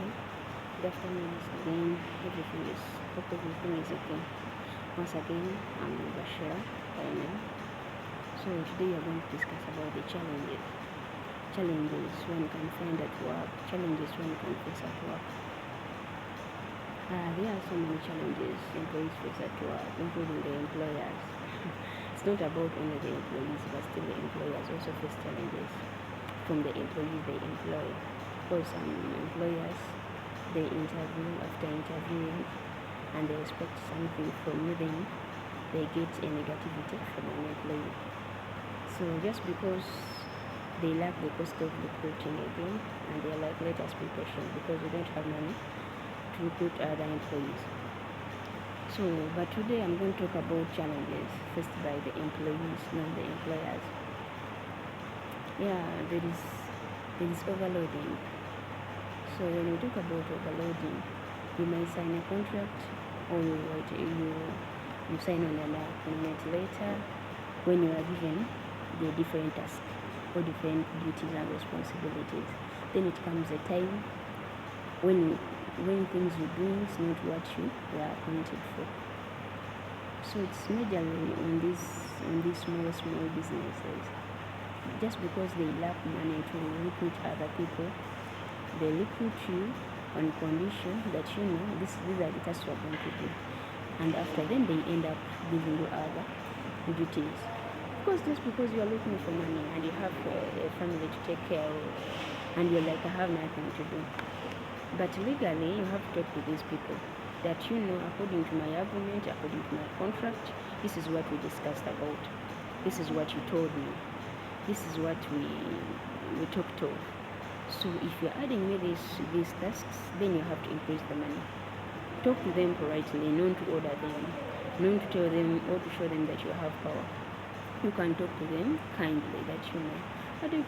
Okay, good afternoon once again. Everything is okay. Once again, I'm Bashira by name. So today we are going to discuss about the challenges. Challenges one can find at work. Challenges one can face at work. There are so many challenges employees face at work, including the employers. It's not about only the employees, but still the employers also face challenges from the employees they employ. Because some employers, they interview, after interviewing and they expect something from you, then they get a negativity from an employee. So just because they lack the cost of recruiting again, and they're like, let us be patient because we don't have money to recruit other employees. So, but today I'm going to talk about challenges faced by the employees, not the employers. Yeah, there is overloading. So when we talk about overloading, you might sign a contract or you sign on an agreement later when you are given the different tasks or different duties and responsibilities. Then it comes a time when things you do is not what you were appointed for. So it's majorly on these small businesses. Just because they lack money to recruit other people, they recruit you on condition that these are the tasks you are going to do, and after then they end up giving you other duties. Just because you are looking for money and you have a family to take care of, and you're like, I have nothing to do. But legally, you have to talk to these people that according to my agreement, according to my contract, this is what we discussed about. This is what you told me. This is what we talked of. So if you're adding me these tasks, then you have to increase the money. Talk to them politely, not to order them, not to tell them or to show them that you have power. You can talk to them kindly that according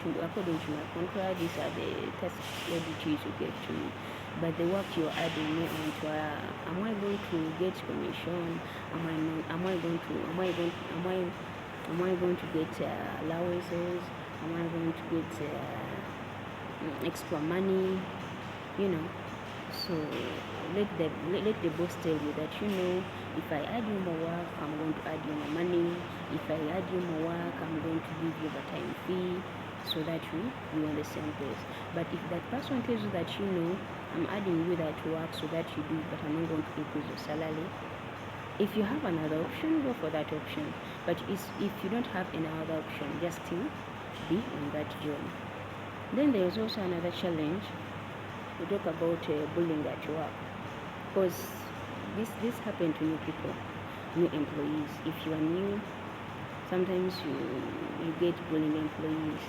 to my contract, these are the tasks or duties you get to me. But the work you're adding me onto, am I going to get commission? Am I going to get allowances? Am I going to get extra money? So let the boss tell you that if I add you more work, I'm going to add you more money. If I add you more work, I'm going to give you the time fee, so that we on the same place. But if that person tells you that I'm adding you that work so that you do, but I'm not going to increase your salary, if you have another option, go for that option. But if you don't have any other option, just still be on that job. Then there is also another challenge. We talk about bullying at work, because this happened to new people, new employees. If you are new, sometimes you get bullying employees.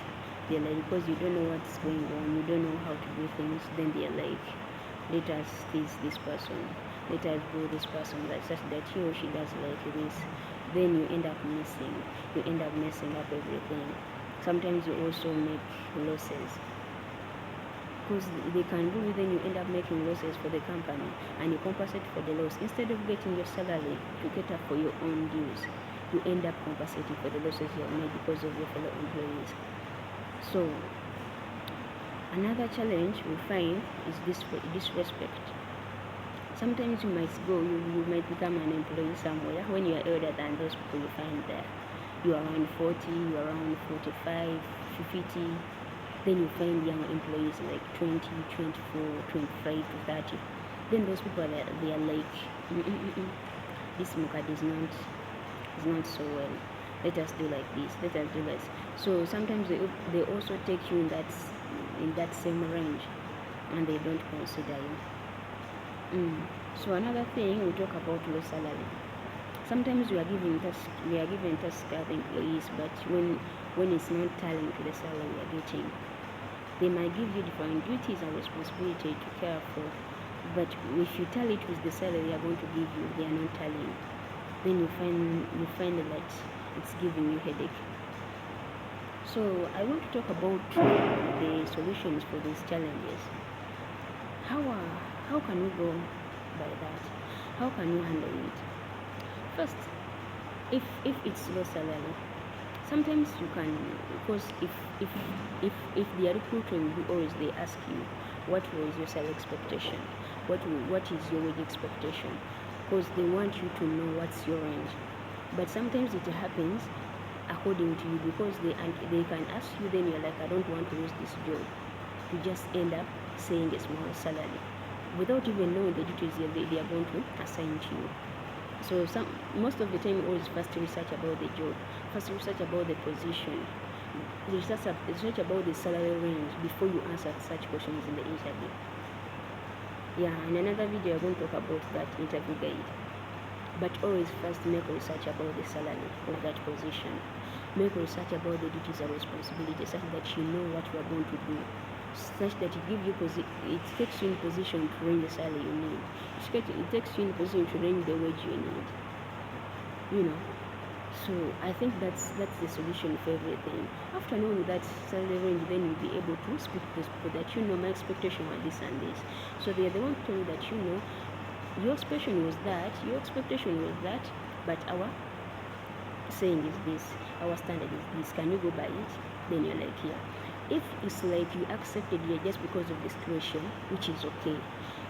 They're like, because you don't know what's going on, you don't know how to do things, then they're like, let us tease this person, let us do this person such that he or she does like this. Then you end up messing up everything. Sometimes you also make losses, because they can do it, then you end up making losses for the company, and you compensate for the loss. Instead of getting your salary to cater for your own dues, you end up compensating for the losses you have made because of your fellow employees. So another challenge we find is disrespect. Sometimes you might become an employee somewhere when you are older than those people you find there. You are around 40, you are around 45, 50. Then you find young employees like 20, 24, 25 to 30. Then those people they are like, this market is not so well. Let us do like this. Let us do this. So sometimes they also take you in that same range, and they don't consider you. So another thing, we talk about low salary. Sometimes we are given tasks as employees, but when it's not tallying to the salary we are getting, they might give you different duties and responsibility to care for, but if you tally it with the salary they are going to give you, they are not tallying. Then you find that it's giving you headache. So I want to talk about the solutions for these challenges. How can we go by that? How can we handle it? First, if it's low salary, sometimes you can, because if they are recruiting, always they ask you what was your salary expectation, what is your wage expectation, because they want you to know what's your range. But sometimes it happens according to you, because they can ask you, then you're like, I don't want to lose this job. You just end up saying a small salary without even knowing the duties they are going to assign to you. So most of the time, always first research about the job, first research about the position, research about the salary range before you answer such questions in the interview. Yeah, in another video I'm going to talk about that interview guide. But always first make research about the salary of that position. Make research about the duties and responsibilities, such that you know what you are going to do, such that it takes you in position to earn the salary you need. It takes you in position to earn the wage you need. You know. So I think that's the solution for everything. After knowing that salary range, then you'll be able to speak to those people that, you know, my expectation was this and this. So they are the one to tell you that, you know, your expectation was that, but our saying is this, our standard is this, can you go by it? Then you're like, yeah. If it's like you accepted it just because of the situation, which is okay.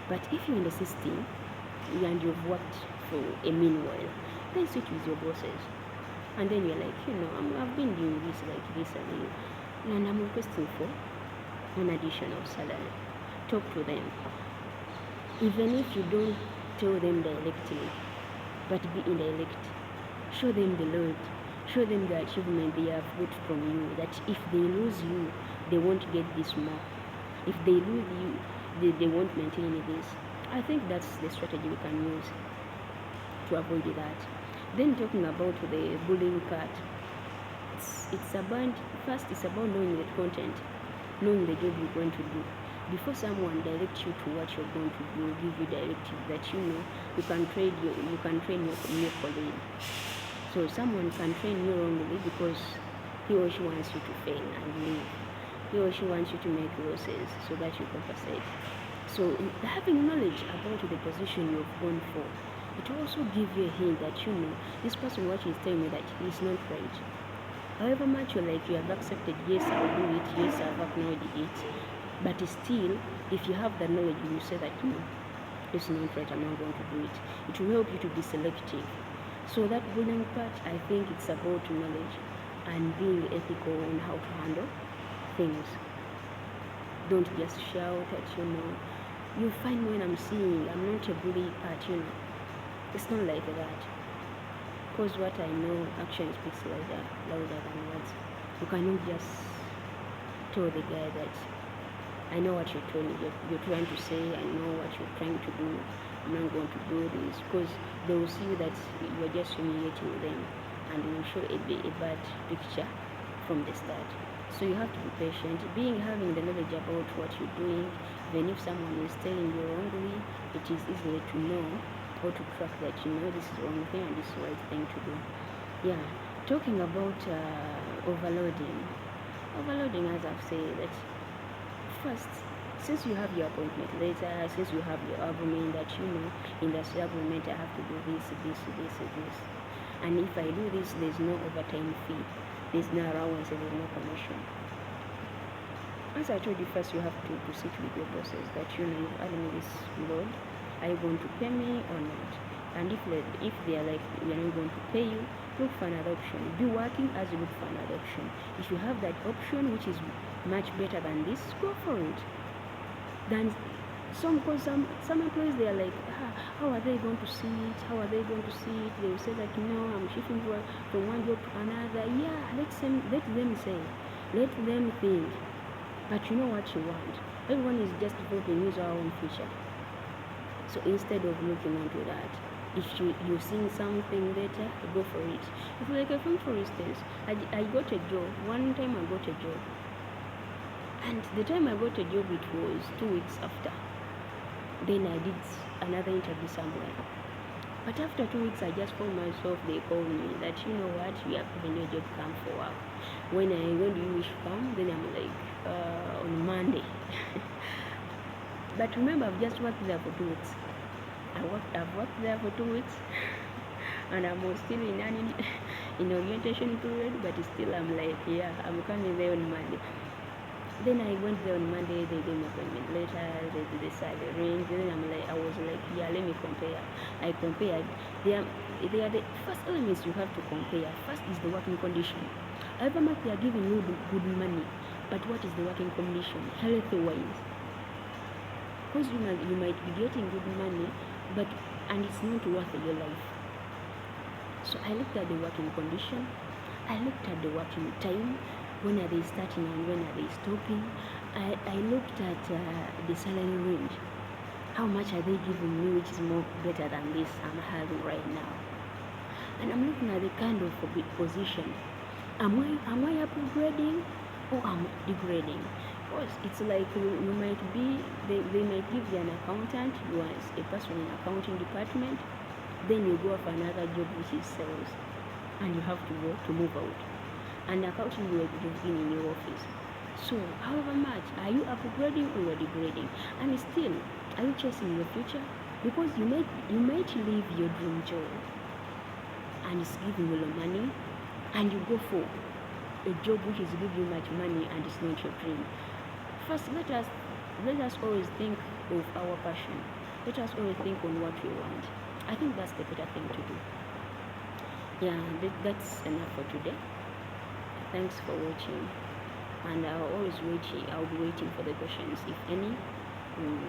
But if you're in the system and you've worked for a meanwhile, then switch with your bosses. And then you're like, you know, I've been doing this like this and I'm requesting for an additional salary. Talk to them. Even if you don't tell them directly, but be indirect. Show them the Lord. Show them the achievement they have got from you. That if they lose you, they won't get this more. If they lose you, they won't maintain this. I think that's the strategy we can use to avoid that. Then talking about the bullying part, it's about knowing the content, knowing the job you're going to do. Before someone directs you to what you're going to do, give you directive that, you know, you can train your colleague. So someone can train you wrongly because he or she wants you to fail and leave. He or she wants you to make losses so that you compensate. So having knowledge about the position you've gone for, it will also give you a hint that, you know, this person what is telling me that is not right. However much you have accepted, yes, I'll do it, yes, I've acknowledged it, but still, if you have the knowledge, you say that, no, this is not right, I'm not going to do it. It will help you to be selective. So that bullying part, I think it's about knowledge and being ethical on how to handle things. Don't just shout at, you know. You find when I'm not a bully part, you know. It's not like that. Because what I know, action speaks louder than words. You cannot just tell the guy that I know what you're trying to say, I know what you're trying to do, I'm not going to do this, because they will see that you're just humiliating them and they will show a bad picture from the start. So you have to be patient. Having the knowledge about what you're doing, even if someone is telling you wrongly, it is easy to know how to track that, you know, this is the wrong thing and this is the right thing to do. Yeah, talking about overloading, as I've said, that first, since you have your appointment later, since you have your argument that, you know, in the argument I have to do this, and if I do this, there's no overtime fee, there's no allowance, there's no commission. As I told you, first you have to sit with your bosses that, you know, you've added me this load, are you going to pay me or not? And if they are like, we are not going to pay you, look for another option. Be working as you look for another option. If you have that option which is much better than this, go for it. Then some employees, they are like, how are they going to see it? They will say that, no, I'm shifting from one job to another. Yeah, let them say, let them think. But you know what you want. Everyone is just developing his own future. So instead of looking onto that, if you're seeing something better, go for it. If like a film, for instance, I got a job. One time I got a job. And the time I got a job, it was 2 weeks after. Then I did another interview somewhere. But after 2 weeks, I just found myself, they called me that, you know what, we have given you a job, come for work. When do you wish to come? Then I'm like, on Monday. But remember, I've just worked there for 2 weeks. I've worked there for 2 weeks, and I'm still in orientation period. But still, I'm like, yeah, I'm coming there on Monday. Then I went there on Monday. They gave me appointment later. They decided the range. Then I was like, yeah, let me compare. I compared. They are, they are the first elements you have to compare. First is the working condition. However much they are giving you good money, but what is the working condition, health-wise? Because you might be getting good money, but and it's not worth your life. So I looked at the working condition. I looked at the working time. When are they starting and when are they stopping? I looked at the salary range. How much are they giving me, which is more better than this I'm having right now? And I'm looking at the kind of position. Am I upgrading or am I degrading? Because it's like you might be, they might give you an accountant, you are a person in accounting department, then you go for another job which is sales, and you have to go to move out. And accounting you've been in your office. So however much are you upgrading or you're degrading? And still, are you chasing your future? Because you might leave your dream job and it's giving you money, and you go for a job which is giving you much money and it's not your dream. First, let us always think of our passion. Let us always think on what we want. I think that's the better thing to do. Yeah, that's enough for today. Thanks for watching, and I'll be waiting for the questions, if any.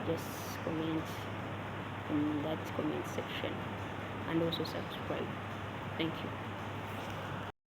Just comment in that comment section, and also subscribe. Thank you.